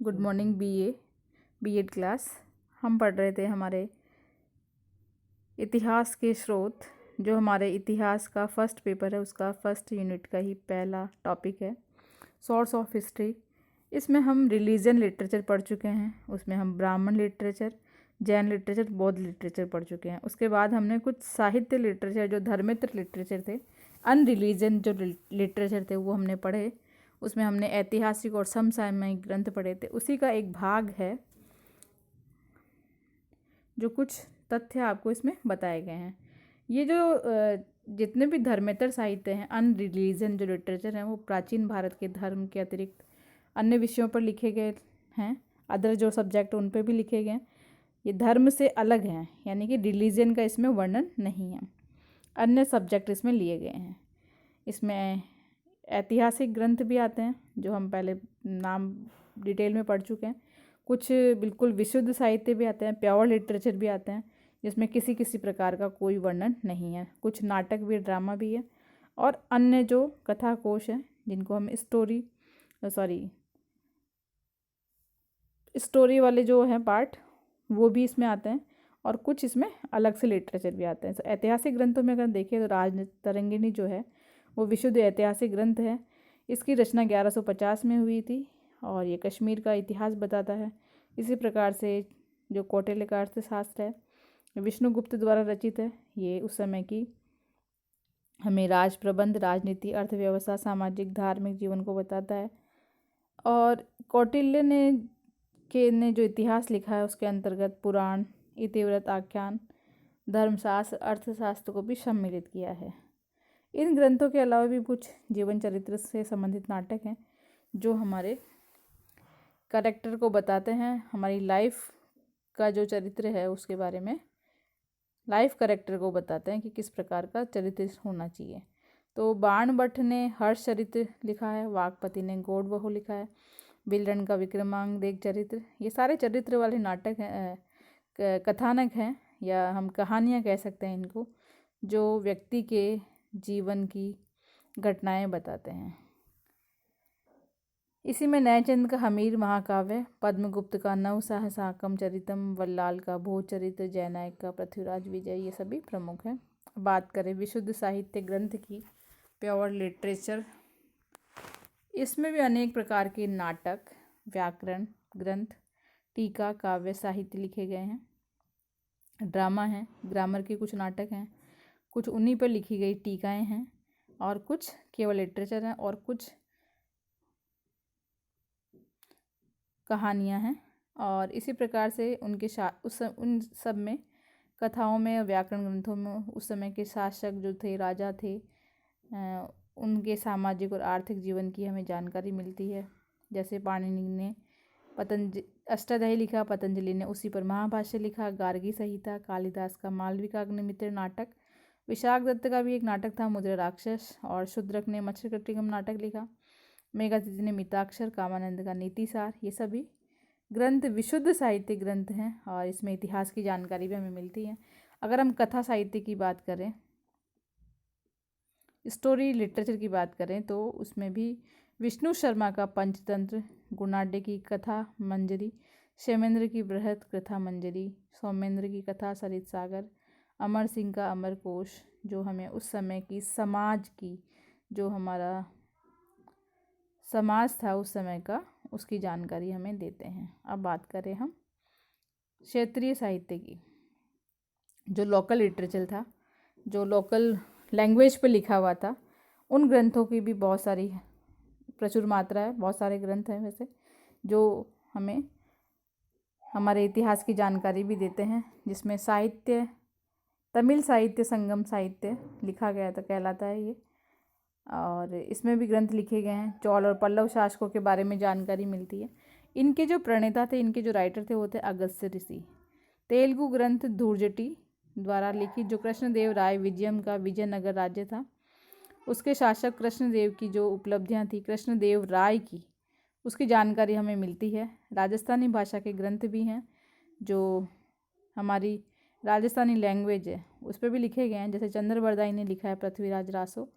Good morning BEd class. हम पढ़ रहे थे हमारे इतिहास के स्रोत। जो हमारे इतिहास का फर्स्ट पेपर है उसका फर्स्ट यूनिट का ही पहला टॉपिक है सोर्स ऑफ हिस्ट्री। इसमें हम रिलीजन लिटरेचर पढ़ चुके हैं, उसमें हम ब्राह्मण लिटरेचर, जैन लिटरेचर, बौद्ध लिटरेचर पढ़ चुके हैं। उसके बाद हमने कुछ साहित्य लिटरेचर जो धर्मेतर लिटरेचर थे, अनरिलीजन जो लिटरेचर थे वो हमने पढ़े। उसमें हमने ऐतिहासिक और समसामयिक ग्रंथ पढ़े थे। उसी का एक भाग है जो कुछ तथ्य आपको इसमें बताए गए हैं। ये जो जितने भी धर्मेतर साहित्य हैं, अनरिलीजन जो लिटरेचर हैं, वो प्राचीन भारत के धर्म के अतिरिक्त अन्य विषयों पर लिखे गए हैं। अदर जो सब्जेक्ट उन पर भी लिखे गए हैं। ये धर्म से अलग हैं, यानी कि रिलीजन का इसमें वर्णन नहीं है। अन्य सब्जेक्ट इसमें लिए गए हैं। इसमें ऐतिहासिक ग्रंथ भी आते हैं जो हम पहले नाम डिटेल में पढ़ चुके हैं। कुछ बिल्कुल विशुद्ध साहित्य भी आते हैं, प्योर लिटरेचर भी आते हैं जिसमें किसी किसी प्रकार का कोई वर्णन नहीं है। कुछ नाटक भी, ड्रामा भी है, और अन्य जो कथा कोश हैं जिनको हम स्टोरी वाले जो हैं पार्ट, वो भी इसमें आते हैं। और कुछ इसमें अलग से लिटरेचर भी आते हैं। तो ऐतिहासिक ग्रंथों में अगर देखें तो राजतरंगिणी जो है वो विशुद्ध ऐतिहासिक ग्रंथ है। इसकी रचना 1150 में हुई थी और ये कश्मीर का इतिहास बताता है। इसी प्रकार से जो कौटिल्य का अर्थशास्त्र है विष्णुगुप्त द्वारा रचित है। ये उस समय की हमें राज प्रबंध, राजनीति, अर्थव्यवस्था, सामाजिक, धार्मिक जीवन को बताता है। और कौटिल्य ने जो इतिहास लिखा है उसके अंतर्गत पुराण, इतिवृत्त, आख्यान, धर्मशास्त्र, अर्थशास्त्र को भी सम्मिलित किया है। इन ग्रंथों के अलावा भी कुछ जीवन चरित्र से संबंधित नाटक हैं जो हमारे कैरेक्टर को बताते हैं, हमारी लाइफ का जो चरित्र है उसके बारे में, लाइफ कैरेक्टर को बताते हैं कि किस प्रकार का चरित्र होना चाहिए। तो बाणभट्ट ने हर्ष चरित्र लिखा है, वागपति ने गौड़बहु लिखा है, बिल्डन का विक्रमांग देव चरित्र। ये सारे चरित्र वाले नाटक हैं, कथानक हैं, या हम कहानियाँ कह सकते हैं इनको, जो व्यक्ति के जीवन की घटनाएं बताते हैं। इसी में नैचंद का हमीर महाकाव्य, पद्मगुप्त का नव सहसाकम चरितम, वल्लाल का भोजचरित्र, जयनायक का पृथ्वीराज विजय, ये सभी प्रमुख हैं। बात करें विशुद्ध साहित्य ग्रंथ की, प्योर लिटरेचर, इसमें भी अनेक प्रकार के नाटक, व्याकरण ग्रंथ, टीका, काव्य, साहित्य लिखे गए हैं। ड्रामा है, ग्रामर के कुछ नाटक हैं, कुछ उन्हीं पर लिखी गई टीकाएं हैं, और कुछ केवल लिटरेचर हैं, और कुछ कहानियां हैं। और इसी प्रकार से उन सब में, कथाओं में, व्याकरण ग्रंथों में उस समय के शासक जो थे, राजा थे, उनके सामाजिक और आर्थिक जीवन की हमें जानकारी मिलती है। जैसे पाणिनि ने अष्टाध्यायी लिखा, पतंजलि ने उसी पर महाभाष्य लिखा, गार्गी संहिता, कालिदास का मालविकाग्निमित्र नाटक, विशाख दत्त का भी एक नाटक था मुद्रा राक्षस, और शूद्रक ने मत्स्यकटिकम नाटक लिखा, मेघातिथि ने मिताक्षर, कामानंद का नीतिसार। ये सभी ग्रंथ विशुद्ध साहित्य ग्रंथ हैं और इसमें इतिहास की जानकारी भी हमें मिलती है। अगर हम कथा साहित्य की बात करें, स्टोरी लिटरेचर की बात करें, तो उसमें भी विष्णु शर्मा का पंचतंत्र, गुणाढ्य की कथा मंजरी, क्षेमेंद्र की बृहत कथा मंजरी, सौमेंद्र की कथा सरित सागर, अमर सिंह का अमरकोश, जो हमें उस समय की समाज की, जो हमारा समाज था उस समय का, उसकी जानकारी हमें देते हैं। अब बात करें हम क्षेत्रीय साहित्य की, जो लोकल लिटरेचर था, जो लोकल लैंग्वेज पे लिखा हुआ था, उन ग्रंथों की भी बहुत सारी प्रचुर मात्रा है। बहुत सारे ग्रंथ हैं वैसे जो हमें हमारे इतिहास की जानकारी भी देते हैं, जिसमें साहित्य, तमिल साहित्य संगम साहित्य लिखा गया था, कहलाता है ये। और इसमें भी ग्रंथ लिखे गए हैं। चौल और पल्लव शासकों के बारे में जानकारी मिलती है। इनके जो प्रणेता थे, इनके जो राइटर थे, वो थे अगस्त्य ऋषि। तेलुगु ग्रंथ धूर्जटी द्वारा लिखित, जो कृष्णदेव राय विजयम का विजयनगर राज्य था, उसके शासक कृष्णदेव की जो उपलब्धियां थी, कृष्णदेव राय की, उसकी जानकारी हमें मिलती है। राजस्थानी भाषा के ग्रंथ भी हैं जो हमारी राजस्थानी लैंग्वेज है उस पर भी लिखे गए हैं। जैसे चंद्रबरदाई ने लिखा है पृथ्वीराज रासो,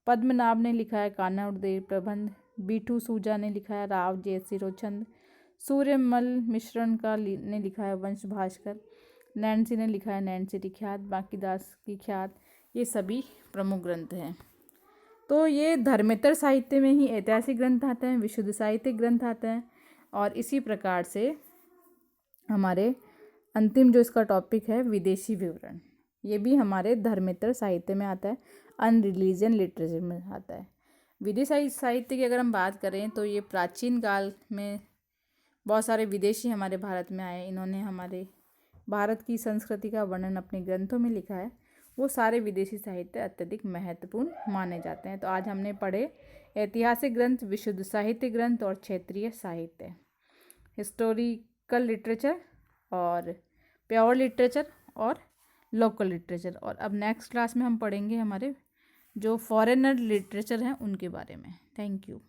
पद्मनाभ ने लिखा है कान्हा उदय प्रबंध, बीठू सूजा ने लिखा है राव जयसिरोचंद, सूर्यमल मिश्रण का ने लिखा है वंश भास्कर, नैन्सी ने लिखा है नैन्सी ख्यात, बांकीदास की ख्यात, ये सभी प्रमुख ग्रंथ हैं। तो ये धर्मेतर साहित्य में ही ऐतिहासिक ग्रंथ आते हैं, विशुद्ध साहित्यिक ग्रंथ आते हैं, और इसी प्रकार से हमारे अंतिम जो इसका टॉपिक है विदेशी विवरण, ये भी हमारे धर्मेतर साहित्य में आता है, अनरिलीजियन लिटरेचर में आता है। विदेशी साहित्य की अगर हम बात करें तो ये प्राचीन काल में बहुत सारे विदेशी हमारे भारत में आए, इन्होंने हमारे भारत की संस्कृति का वर्णन अपने ग्रंथों में लिखा है। वो सारे विदेशी साहित्य अत्यधिक महत्वपूर्ण माने जाते हैं। तो आज हमने पढ़े ऐतिहासिक ग्रंथ, विशुद्ध साहित्य ग्रंथ और क्षेत्रीय साहित्य, हिस्टोरिकल लिटरेचर और प्योर लिटरेचर और लोकल लिटरेचर। और अब नेक्स्ट क्लास में हम पढ़ेंगे हमारे जो फॉरेनर लिटरेचर हैं उनके बारे में। Thank you.